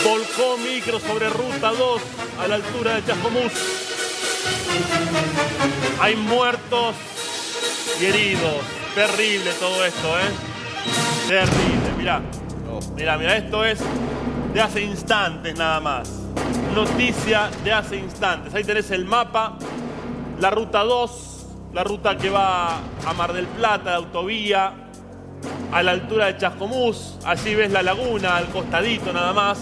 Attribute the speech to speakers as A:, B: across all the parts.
A: Volcó micro sobre ruta 2 a la altura de Chascomús. Hay muertos y heridos. Terrible todo esto, ¿eh? Terrible. Mirá. Mirá, esto es de hace instantes nada más. Noticia de hace instantes. Ahí tenés el mapa. La ruta 2, la ruta que va a Mar del Plata, la autovía, a la altura de Chascomús. Allí ves la laguna, al costadito nada más.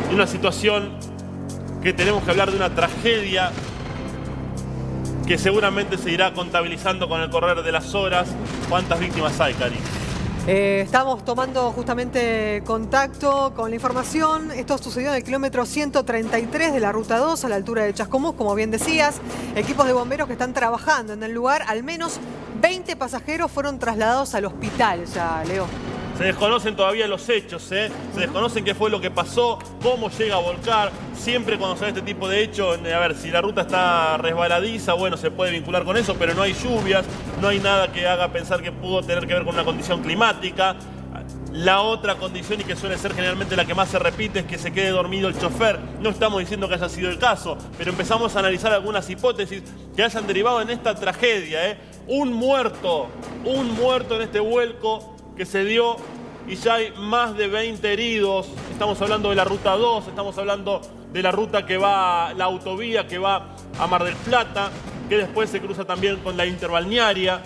A: Y una situación que tenemos que hablar de una tragedia que seguramente se irá contabilizando con el correr de las horas. ¿Cuántas víctimas hay, Cari?
B: Estamos tomando justamente contacto con la información. Esto sucedió en el kilómetro 133 de la ruta 2 a la altura de Chascomús, como bien decías. Equipos de bomberos que están trabajando en el lugar. Al menos 20 pasajeros fueron trasladados al hospital ya, Leo.
A: Se desconocen todavía los hechos, ¿eh? Se desconocen qué fue lo que pasó, cómo llega a volcar. Siempre cuando se da este tipo de hechos, a ver, si la ruta está resbaladiza, bueno, se puede vincular con eso, pero no hay lluvias, no hay nada que haga pensar que pudo tener que ver con una condición climática. La otra condición, y que suele ser generalmente la que más se repite, es que se quede dormido el chofer. No estamos diciendo que haya sido el caso, pero empezamos a analizar algunas hipótesis que hayan derivado en esta tragedia, ¿eh? Un muerto en este vuelco que se dio y ya hay más de 20 heridos. Estamos hablando de la ruta 2, estamos hablando de la ruta que va, la autovía que va a Mar del Plata, que después se cruza también con la interbalnearia.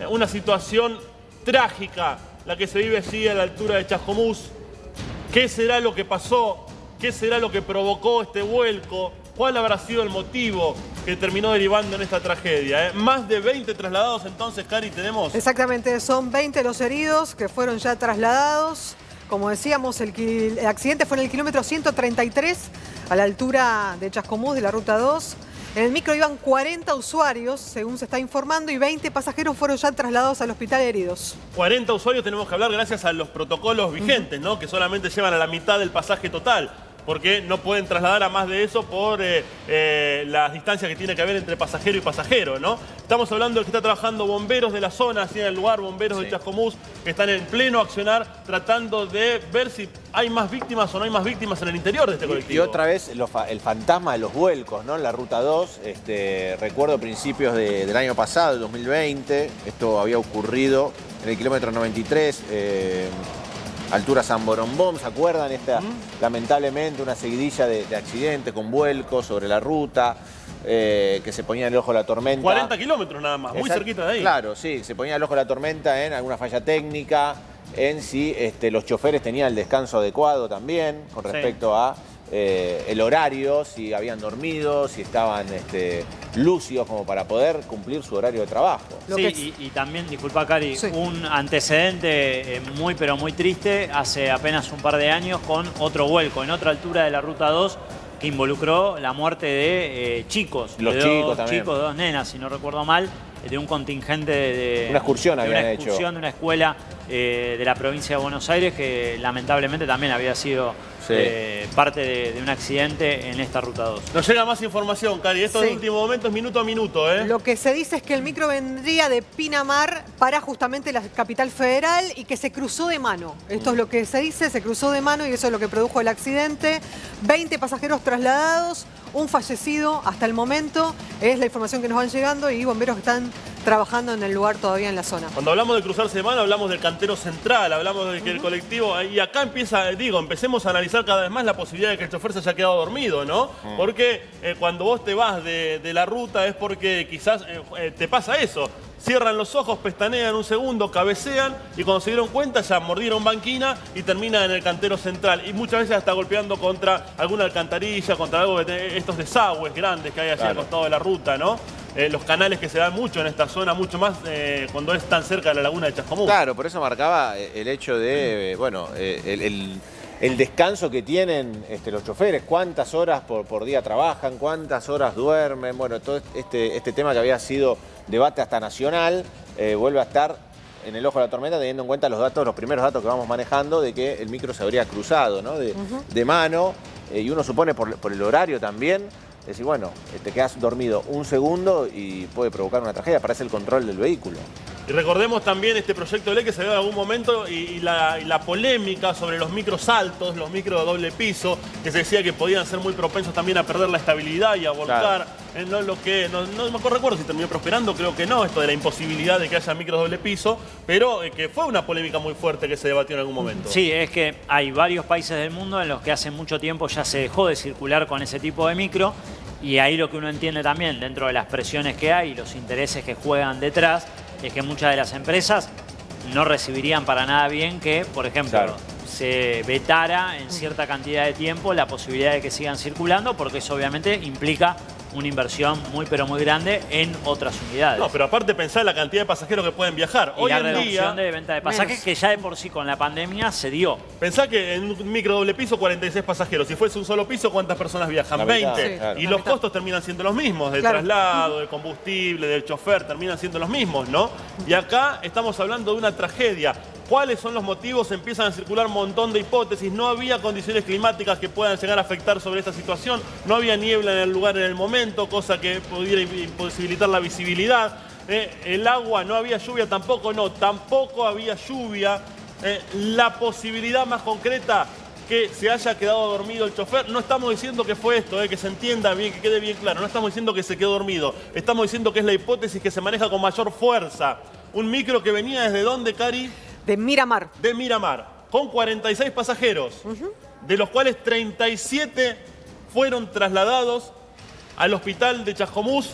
A: Una situación trágica la que se vive allí a la altura de Chascomús. ¿Qué será lo que pasó? ¿Qué será lo que provocó este vuelco? ¿Cuál habrá sido el motivo que terminó derivando en esta tragedia, ¿eh? Más de 20 trasladados entonces, Cari, tenemos.
B: Exactamente, son 20 los heridos que fueron ya trasladados. Como decíamos, el accidente fue en el kilómetro 133 a la altura de Chascomús, de la ruta 2. En el micro iban 40 usuarios, según se está informando, y 20 pasajeros fueron ya trasladados al hospital heridos. 40
A: usuarios tenemos que hablar gracias a los protocolos vigentes, ¿no? Que solamente llevan a la mitad del pasaje total, porque no pueden trasladar a más de eso por las distancias que tiene que haber entre pasajero y pasajero, ¿no? Estamos hablando de que está trabajando bomberos de la zona, así en el lugar, bomberos de Chascomús, que están en pleno accionar, tratando de ver si hay más víctimas o no hay más víctimas en el interior de este colectivo.
C: Y otra vez el fantasma de los vuelcos, ¿no? En la ruta 2, recuerdo principios del año pasado, 2020, esto había ocurrido en el kilómetro 93, altura San Borombón, ¿se acuerdan? Lamentablemente una seguidilla de accidentes con vuelcos sobre la ruta, que se ponía en el ojo de la tormenta.
A: 40 kilómetros nada más, muy cerquita de ahí.
C: Claro, sí, se ponía en el ojo de la tormenta en alguna falla técnica, en si los choferes tenían el descanso adecuado también, con respecto a el horario, si habían dormido, si estaban lúcidos como para poder cumplir su horario de trabajo.
D: Sí, y también, disculpa Cari, un antecedente muy pero muy triste hace apenas un par de años con otro vuelco en otra altura de la ruta 2 que involucró la muerte de chicos.
C: Los chicos también.
D: Dos nenas, si no recuerdo mal, de un contingente de
C: una excursión habían hecho.
D: De una escuela de la provincia de Buenos Aires que lamentablemente también había sido parte de un accidente en esta ruta 2.
A: Nos llega más información, Cari. Esto en último momento es minuto a minuto, ¿eh?
B: Lo que se dice es que el micro vendría de Pinamar para justamente la capital federal y que se cruzó de mano. Esto es lo que se dice, se cruzó de mano y eso es lo que produjo el accidente. 20 pasajeros trasladados, un fallecido hasta el momento. Es la información que nos van llegando y bomberos que están trabajando en el lugar todavía en la zona.
A: Cuando hablamos de cruzarse de mano, hablamos del cantero central, hablamos de que el colectivo... Y acá empecemos a analizar cada vez más la posibilidad de que el chofer se haya quedado dormido, ¿no? Porque cuando vos te vas de la ruta es porque quizás te pasa eso. Cierran los ojos, pestanean un segundo, cabecean y cuando se dieron cuenta ya mordieron banquina y terminan en el cantero central. Y muchas veces hasta golpeando contra alguna alcantarilla, contra algo de estos desagües grandes que hay allí al costado de la ruta, ¿no? Los canales que se dan mucho en esta zona, mucho más cuando es tan cerca de la laguna de Chascomús.
C: Claro, por eso marcaba el hecho de, bueno, el descanso que tienen los choferes, cuántas horas por día trabajan, cuántas horas duermen, bueno, todo este tema que había sido debate hasta nacional, vuelve a estar en el ojo de la tormenta teniendo en cuenta los primeros datos que vamos manejando de que el micro se habría cruzado, ¿no? de mano, y uno supone por el horario también, es decir, bueno, te quedas dormido un segundo y puede provocar una tragedia, parece el control del vehículo.
A: Y recordemos también este proyecto de ley que se dio en algún momento y la polémica sobre los micros altos, los micros de doble piso, que se decía que podían ser muy propensos también a perder la estabilidad y a volcar. Claro. No me recuerdo si terminó prosperando, creo que no, esto de la imposibilidad de que haya micros de doble piso, pero que fue una polémica muy fuerte que se debatió en algún momento.
D: Sí, es que hay varios países del mundo en los que hace mucho tiempo ya se dejó de circular con ese tipo de micro, y ahí lo que uno entiende también, dentro de las presiones que hay y los intereses que juegan detrás, es que muchas de las empresas no recibirían para nada bien que, por ejemplo, se vetara en cierta cantidad de tiempo la posibilidad de que sigan circulando, porque eso obviamente implica una inversión muy pero muy grande en otras unidades.
A: No, pero aparte pensar la cantidad de pasajeros que pueden viajar.
D: Y hoy la reducción de venta de pasajes que ya de por sí con la pandemia se dio.
A: Pensá que en un micro doble piso 46 pasajeros. Si fuese un solo piso, ¿cuántas personas viajan? 20. Sí, claro. Y los costos terminan siendo los mismos, del traslado, del combustible, del chofer, terminan siendo los mismos, ¿no? Y acá estamos hablando de una tragedia. ¿Cuáles son los motivos? Empiezan a circular un montón de hipótesis. No había condiciones climáticas que puedan llegar a afectar sobre esta situación. No había niebla en el lugar en el momento, cosa que pudiera imposibilitar la visibilidad. El agua, no había lluvia tampoco, tampoco había lluvia. La posibilidad más concreta que se haya quedado dormido el chofer. No estamos diciendo que fue esto, que se entienda bien, que quede bien claro. No estamos diciendo que se quedó dormido. Estamos diciendo que es la hipótesis que se maneja con mayor fuerza. Un micro que venía ¿desde dónde, Cari?
B: De Miramar.
A: De Miramar, con 46 pasajeros, de los cuales 37 fueron trasladados al hospital de Chascomús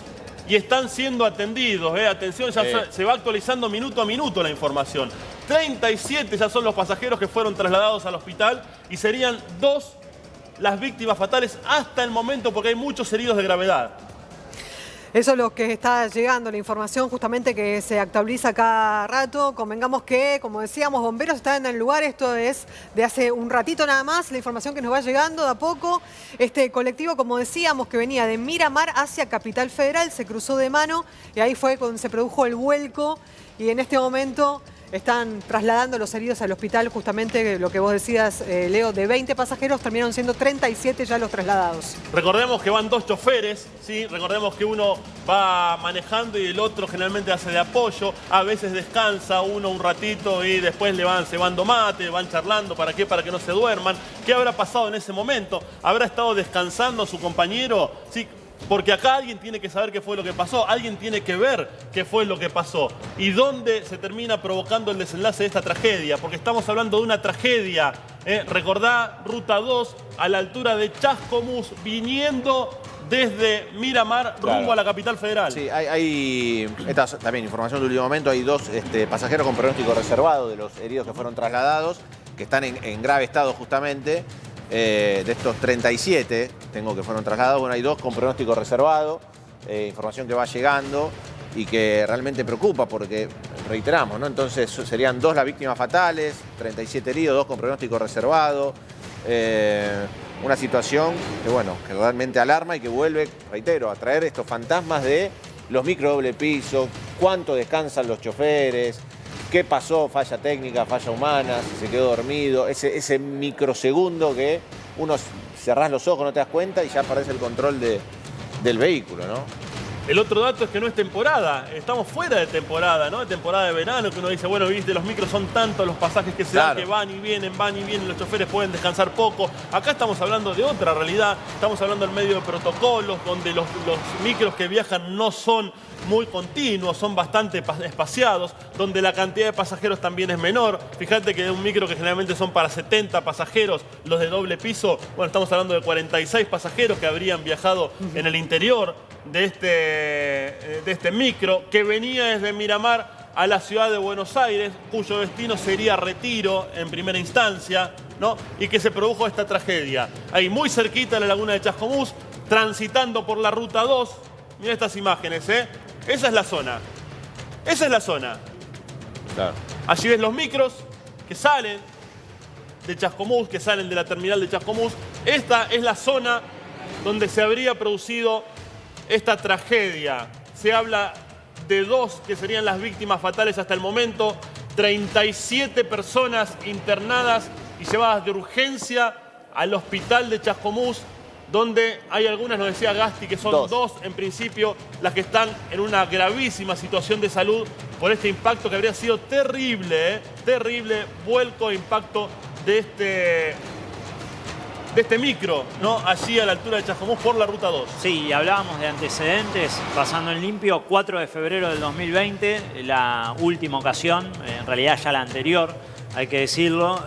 A: y están siendo atendidos. Atención, ya se va actualizando minuto a minuto la información. 37 ya son los pasajeros que fueron trasladados al hospital y serían 2 las víctimas fatales hasta el momento, porque hay muchos heridos de gravedad.
B: Eso es lo que está llegando, la información justamente que se actualiza cada rato. Convengamos que, como decíamos, bomberos están en el lugar. Esto es de hace un ratito nada más, la información que nos va llegando de a poco. Este colectivo, como decíamos, que venía de Miramar hacia Capital Federal, se cruzó de mano y ahí fue cuando se produjo el vuelco. Y en este momento están trasladando los heridos al hospital, justamente lo que vos decías, Leo, de 20 pasajeros terminaron siendo 37 ya los trasladados.
A: Recordemos que van 2 choferes, ¿sí? Recordemos que uno va manejando y el otro generalmente hace de apoyo. A veces descansa uno un ratito y después le van cebando mate, van charlando. ¿Para qué? Para que no se duerman. ¿Qué habrá pasado en ese momento? ¿Habrá estado descansando su compañero? Sí. Porque acá alguien tiene que saber qué fue lo que pasó, alguien tiene que ver qué fue lo que pasó y dónde se termina provocando el desenlace de esta tragedia, porque estamos hablando de una tragedia. Recordá, Ruta 2 a la altura de Chascomús, viniendo desde Miramar rumbo a la capital federal.
C: Sí, hay esta también información de último momento, hay 2 pasajeros con pronóstico reservado de los heridos que fueron trasladados, que están en grave estado justamente. De estos 37, tengo que fueron trasladados, bueno, hay 2 con pronóstico reservado, información que va llegando y que realmente preocupa porque, reiteramos, ¿no? Entonces serían 2 las víctimas fatales, 37 heridos, 2 con pronóstico reservado, una situación que, bueno, que realmente alarma y que vuelve, reitero, a traer estos fantasmas de los micro doble piso, cuánto descansan los choferes, qué pasó, falla técnica, falla humana, si se quedó dormido, ese microsegundo que uno cerrás los ojos, no te das cuenta y ya aparece el control del vehículo, ¿no?
A: El otro dato es que no es temporada, estamos fuera de temporada, ¿no? De temporada de verano, que uno dice, bueno, viste, los micros son tantos los pasajes que se dan, que van y vienen, los choferes pueden descansar poco. Acá estamos hablando de otra realidad, estamos hablando en medio de protocolos, donde los micros que viajan no son muy continuos, son bastante espaciados, donde la cantidad de pasajeros también es menor. Fíjate que de un micro que generalmente son para 70 pasajeros, los de doble piso, bueno, estamos hablando de 46 pasajeros que habrían viajado en el interior de este micro, que venía desde Miramar a la ciudad de Buenos Aires, cuyo destino sería Retiro en primera instancia, ¿no? Y que se produjo esta tragedia. Ahí muy cerquita de la laguna de Chascomús, transitando por la Ruta 2, mira estas imágenes, Esa es la zona. Esa es la zona.
C: Claro.
A: Allí ves los micros que salen de Chascomús, que salen de la terminal de Chascomús. Esta es la zona donde se habría producido esta tragedia. Se habla de 2 que serían las víctimas fatales hasta el momento, 37 personas internadas y llevadas de urgencia al hospital de Chascomús donde hay algunas, nos decía Gasti, que son dos en principio las que están en una gravísima situación de salud por este impacto que habría sido terrible, terrible vuelco, impacto de este micro, ¿no? Allí a la altura de Chascomús por la Ruta 2.
D: Sí, hablábamos de antecedentes, pasando en limpio, 4 de febrero del 2020, la última ocasión, en realidad ya la anterior, hay que decirlo,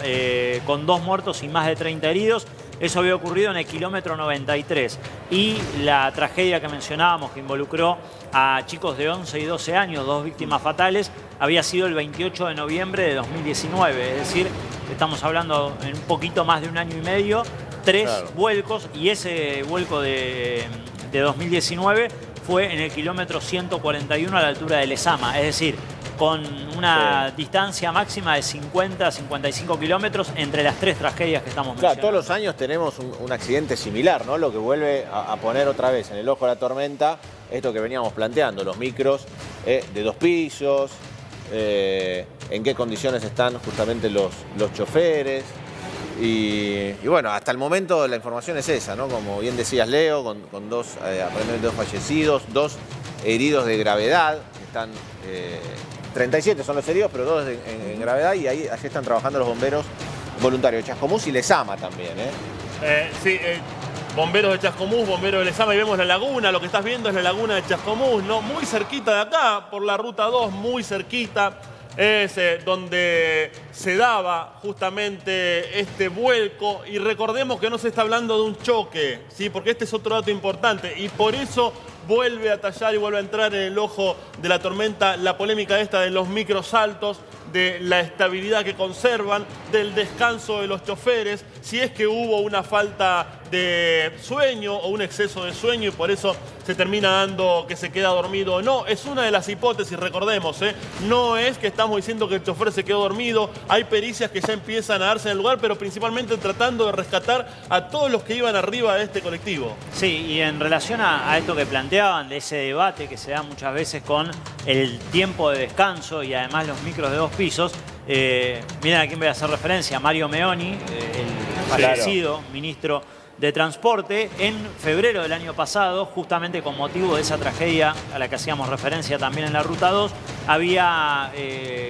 D: con 2 muertos y más de 30 heridos. Eso había ocurrido en el kilómetro 93. Y la tragedia que mencionábamos, que involucró a chicos de 11 y 12 años, 2 víctimas fatales, había sido el 28 de noviembre de 2019. Es decir, estamos hablando en un poquito más de un año y medio, 3 vuelcos, y ese vuelco de 2019 fue en el kilómetro 141 a la altura de Lezama. Es decir, con una distancia máxima de 50-55 kilómetros entre las 3 tragedias que estamos mencionando.
C: Claro, todos los años tenemos un accidente similar, ¿no? Lo que vuelve a poner otra vez en el ojo de la tormenta esto que veníamos planteando, los micros de 2 pisos, en qué condiciones están justamente los choferes. Y bueno, hasta el momento la información es esa, ¿no? Como bien decías, Leo, con aparentemente 2 fallecidos, 2 heridos de gravedad, que están... 37 son los heridos, pero 2 en gravedad, y allí están trabajando los bomberos voluntarios de Chascomús y Lezama también,
A: Sí, bomberos de Chascomús, bomberos de Lezama, y vemos la laguna. Lo que estás viendo es la laguna de Chascomús, ¿no? Muy cerquita de acá, por la Ruta 2, muy cerquita. Es donde se daba justamente este vuelco, y recordemos que no se está hablando de un choque, ¿sí? Porque este es otro dato importante, y por eso vuelve a tallar y vuelve a entrar en el ojo de la tormenta la polémica esta de los microsaltos, de la estabilidad que conservan, del descanso de los choferes, si es que hubo una falta de sueño o un exceso de sueño y por eso se termina dando que se queda dormido o no. Es una de las hipótesis, recordemos, no es que estamos diciendo que el chofer se quedó dormido, hay pericias que ya empiezan a darse en el lugar, pero principalmente tratando de rescatar a todos los que iban arriba de este colectivo.
D: Sí, y en relación a esto que planteaban, de ese debate que se da muchas veces con el tiempo de descanso y además los micros de 2 pisos, miren a quién voy a hacer referencia, Mario Meoni, el fallecido ministro de Transporte, en febrero del año pasado, justamente con motivo de esa tragedia a la que hacíamos referencia también en la Ruta 2, había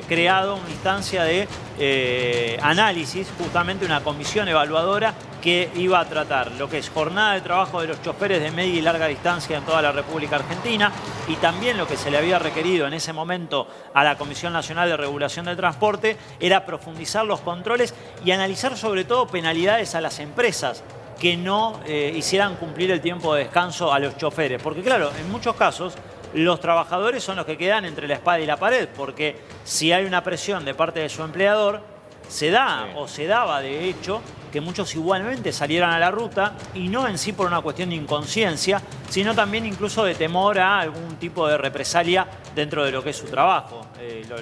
D: creado una instancia de análisis, justamente una comisión evaluadora que iba a tratar lo que es jornada de trabajo de los choferes de media y larga distancia en toda la República Argentina, y también lo que se le había requerido en ese momento a la Comisión Nacional de Regulación del Transporte era profundizar los controles y analizar sobre todo penalidades a las empresas que no hicieran cumplir el tiempo de descanso a los choferes. Porque claro, en muchos casos los trabajadores son los que quedan entre la espada y la pared, porque si hay una presión de parte de su empleador, se da o se daba de hecho que muchos igualmente salieran a la ruta, y no en sí por una cuestión de inconsciencia, sino también incluso de temor a algún tipo de represalia dentro de lo que es su trabajo.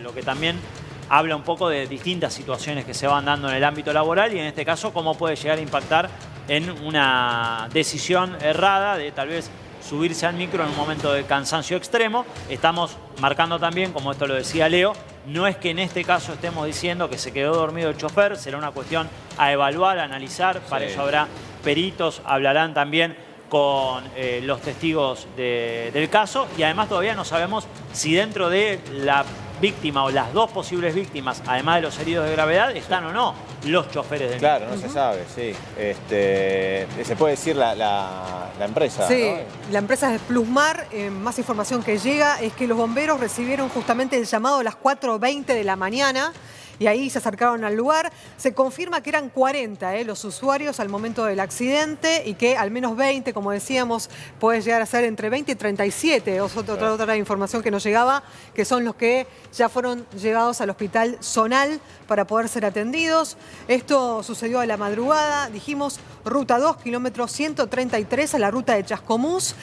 D: Lo que también habla un poco de distintas situaciones que se van dando en el ámbito laboral, y en este caso cómo puede llegar a impactar en una decisión errada de tal vez subirse al micro en un momento de cansancio extremo. Estamos marcando también, como esto lo decía Leo, no es que en este caso estemos diciendo que se quedó dormido el chofer, será una cuestión a evaluar, a analizar, para eso habrá peritos, hablarán también con los testigos del caso, y además todavía no sabemos si dentro de la víctima o las 2 posibles víctimas, además de los heridos de gravedad, están o no los choferes del
C: Claro, no se sabe, sí. Se puede decir la empresa,
B: Sí,
C: ¿no?
B: la empresa es Plusmar. Más información que llega es que los bomberos recibieron justamente el llamado a las 4:20 de la mañana, y ahí se acercaron al lugar. Se confirma que eran 40 los usuarios al momento del accidente, y que al menos 20, como decíamos, puede llegar a ser entre 20 y 37. Otra información que nos llegaba, que son los que ya fueron llevados al hospital zonal para poder ser atendidos. Esto sucedió a la madrugada, dijimos, Ruta 2, kilómetro 133, a la ruta de Chascomús.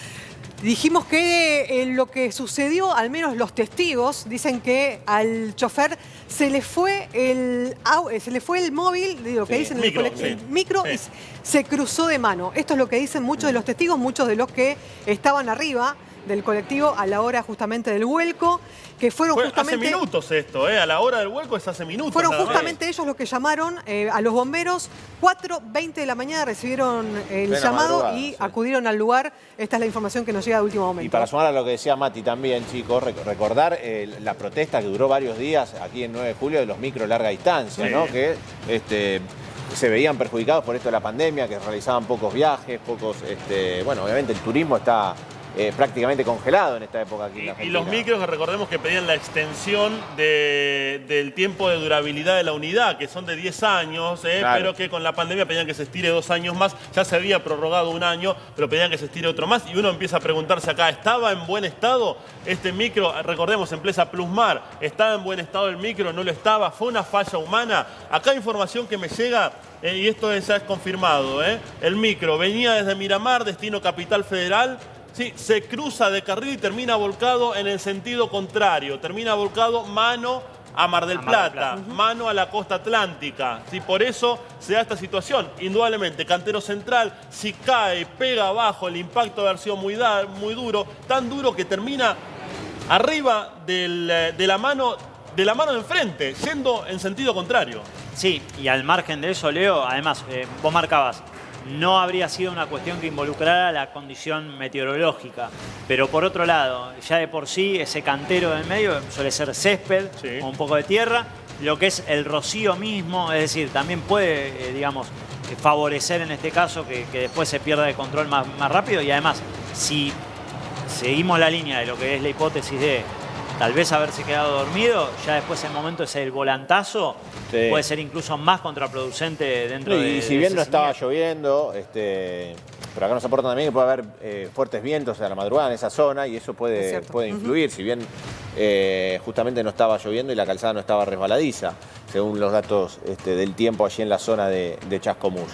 B: Dijimos que lo que sucedió, al menos los testigos, dicen que al chofer se le fue el móvil, lo que dicen el micro, y se cruzó de mano. Esto es lo que dicen muchos de los testigos, muchos de los que estaban arriba del colectivo a la hora justamente del vuelco, que fueron justamente...
A: Hace minutos esto, a la hora del vuelco es hace minutos.
B: Fueron justamente ellos los que llamaron a los bomberos. 4:20 de la mañana recibieron el llamado y acudieron al lugar. Esta es la información que nos llega de último momento.
C: Y para sumar a lo que decía Mati también, chicos, recordar la protesta que duró varios días aquí en 9 de julio de los micro larga distancia, ¿no? Que se veían perjudicados por esto de la pandemia, que realizaban pocos viajes, bueno, obviamente el turismo está prácticamente congelado en esta época aquí en la Argentina.
A: Y los micros, que recordemos que pedían la extensión del tiempo de durabilidad de la unidad, que son de 10 años,
C: claro,
A: pero que con la pandemia pedían que se estire 2 años más. Ya se había prorrogado 1 año, pero pedían que se estire otro más. Y uno empieza a preguntarse acá, ¿estaba en buen estado este micro? Recordemos, empresa Plusmar, ¿estaba en buen estado el micro? ¿No lo estaba? ¿Fue una falla humana? Acá hay información que me llega, y esto ya es confirmado, el micro venía desde Miramar, destino Capital Federal. Sí, se cruza de carril y termina volcado en el sentido contrario. Termina volcado mano a Mar del Plata, mano a la costa atlántica. Sí, por eso se da esta situación. Indudablemente, Cantero Central, si cae, pega abajo, el impacto debe haber sido muy duro, tan duro que termina arriba de la mano de enfrente, yendo en sentido contrario.
D: Sí, y al margen de eso, Leo, además, vos marcabas, no habría sido una cuestión que involucrara la condición meteorológica. Pero por otro lado, ya de por sí, ese cantero del medio suele ser césped, sí, o un poco de tierra. Lo que es el rocío mismo, es decir, también puede, digamos, favorecer en este caso que después se pierda el control más rápido. Y además, si seguimos la línea de lo que es la hipótesis de tal vez haberse quedado dormido, ya después el momento es el volantazo, sí, puede ser incluso más contraproducente dentro de...
C: Y si bien no estaba lloviendo, pero acá nos aportan también que puede haber fuertes vientos a la madrugada en esa zona y eso puede influir, si bien justamente no estaba lloviendo y la calzada no estaba resbaladiza, según los datos del tiempo allí en la zona de Chascomús.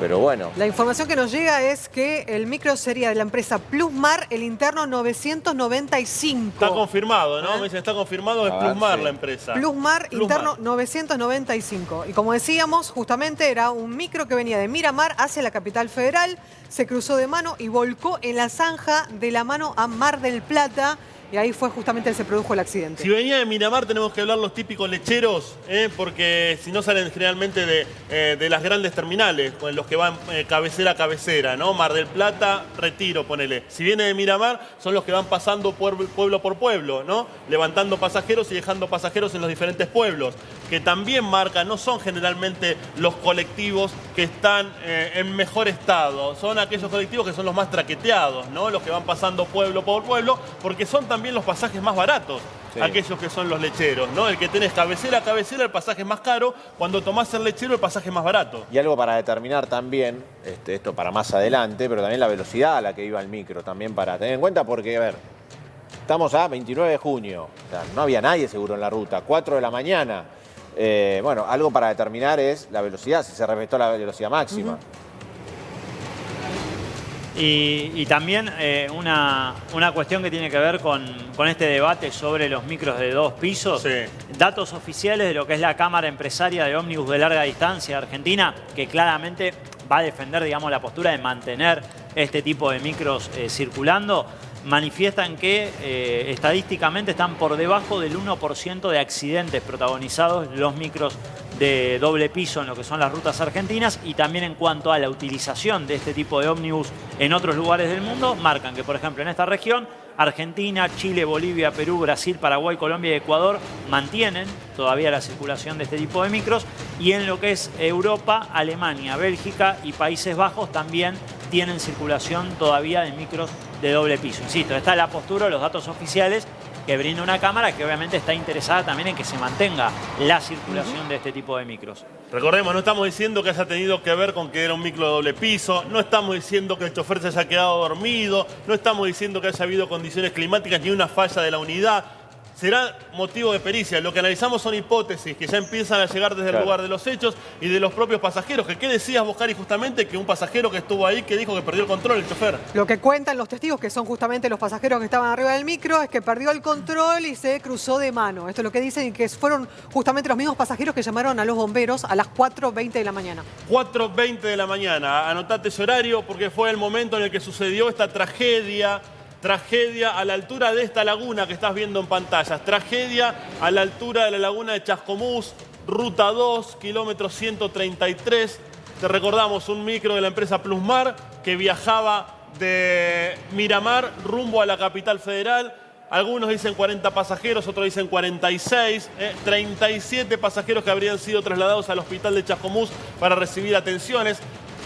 C: Pero bueno.
B: La información que nos llega es que el micro sería de la empresa Plusmar, el interno 995.
A: Está confirmado, ¿no? Me dicen, está confirmado, es Plusmar, sí, la empresa.
B: Plusmar, interno 995. Y como decíamos, justamente era un micro que venía de Miramar hacia la capital federal, se cruzó de mano y volcó en la zanja de la mano a Mar del Plata. Y ahí fue justamente se produjo el accidente.
A: Si venía de Miramar tenemos que hablar los típicos lecheros, porque si no salen generalmente de las grandes terminales, con los que van cabecera a cabecera, ¿no? Mar del Plata, Retiro, ponele. Si viene de Miramar son los que van pasando pueblo por pueblo, ¿no? Levantando pasajeros y dejando pasajeros en los diferentes pueblos, que también marcan, no son generalmente los colectivos que están en mejor estado, son aquellos colectivos que son los más traqueteados, ¿no? Los que van pasando pueblo por pueblo, porque son también los pasajes más baratos, sí, aquellos que son los lecheros, ¿no? El que tenés cabecera a cabecera, el pasaje es más caro, cuando tomás el lechero, el pasaje es más barato.
C: Y algo para determinar también, esto para más adelante, pero también la velocidad a la que iba el micro, también para tener en cuenta, porque, a ver, estamos a 29 de junio, o sea, no había nadie seguro en la ruta, 4 de la mañana. Bueno, algo para determinar es la velocidad, si se respetó la velocidad máxima.
D: Y también una cuestión que tiene que ver con este debate sobre los micros de 2 pisos.
A: Sí.
D: Datos oficiales de lo que es la Cámara Empresaria de Ómnibus de Larga Distancia de Argentina, que claramente va a defender, digamos, la postura de mantener este tipo de micros circulando, manifiestan que estadísticamente están por debajo del 1% de accidentes protagonizados los micros de doble piso en lo que son las rutas argentinas, y también en cuanto a la utilización de este tipo de ómnibus en otros lugares del mundo, marcan que, por ejemplo, en esta región, Argentina, Chile, Bolivia, Perú, Brasil, Paraguay, Colombia y Ecuador mantienen todavía la circulación de este tipo de micros, y en lo que es Europa, Alemania, Bélgica y Países Bajos también tienen circulación todavía de micros de doble piso. Insisto, está la postura, los datos oficiales que brinda una cámara que obviamente está interesada también en que se mantenga la circulación de este tipo de micros.
A: Recordemos, no estamos diciendo que haya tenido que ver con que era un micro de doble piso, no estamos diciendo que el chofer se haya quedado dormido, no estamos diciendo que haya habido condiciones climáticas ni una falla de la unidad. Será motivo de pericia. Lo que analizamos son hipótesis que ya empiezan a llegar desde el lugar de los hechos y de los propios pasajeros. ¿Qué decías vos, Cari, justamente que un pasajero que estuvo ahí que dijo que perdió el control, el chofer?
B: Lo que cuentan los testigos, que son justamente los pasajeros que estaban arriba del micro, es que perdió el control y se cruzó de mano. Esto es lo que dicen, y que fueron justamente los mismos pasajeros que llamaron a los bomberos a las 4:20 de la mañana.
A: 4:20 de la mañana. Anotate ese horario porque fue el momento en el que sucedió esta tragedia Tragedia a la altura de esta laguna que estás viendo en pantallas. Tragedia a la altura de la laguna de Chascomús, ruta 2, kilómetro 133. Te recordamos un micro de la empresa Plusmar que viajaba de Miramar rumbo a la capital federal. Algunos dicen 40 pasajeros, otros dicen 46. 37 pasajeros que habrían sido trasladados al hospital de Chascomús para recibir atenciones.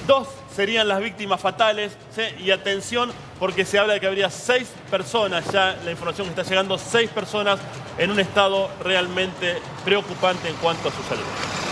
A: 2 serían las víctimas fatales, ¿sí? Y atención porque se habla de que habría 6 personas, ya la información que está llegando, 6 personas en un estado realmente preocupante en cuanto a su salud.